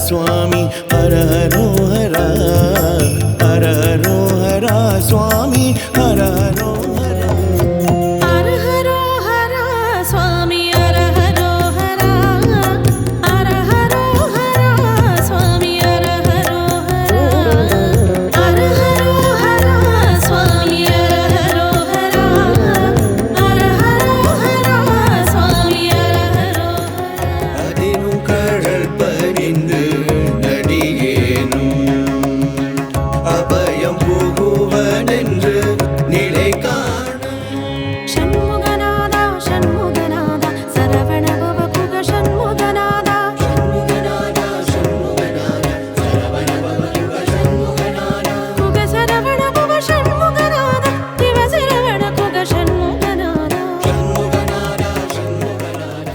स्वामी हर हरो हरा हर हरो हरा स्वामी हर हरो हरा हर हरो हरा स्वामी हर हरो हरा हर हरो हरा स्वामी हर हरो हरा हर हरो हरा स्वामी हर हरो हरा हर हरो हरा स्वामी हर हरो അതിനു കടൽ പരിந்து നടിയേനും അഭയം പോകുവനെன்று നിலை കാണും षण्मुगनाद षण्मुगनाद सरवण भव कुग षण्मुगनाद ഷൺമുഖനാഥ ഷൺമുഖനാഥ ശരവണ ഭവ യുഗ ഷൺമുഖനാഥ कुग सरवण भव षण्मुगनाद दिव सरवण कुग षण्मुगनाद ഷൺമുഖനാഥ ഷൺമുഖനാഥ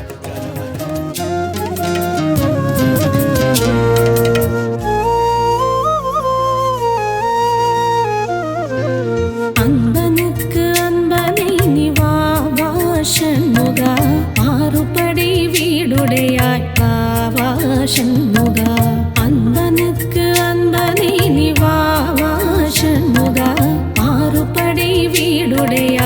அன்பனுக்கு அன்பனே நீ வா வா ஷண்முகா ஆறுபடை வீடுடையாய் வா வா ஷண்முகா அன்பனுக்கு அன்பனே நீ வா வா ஷண்முகா ஆறுபடை வீடுடையாய்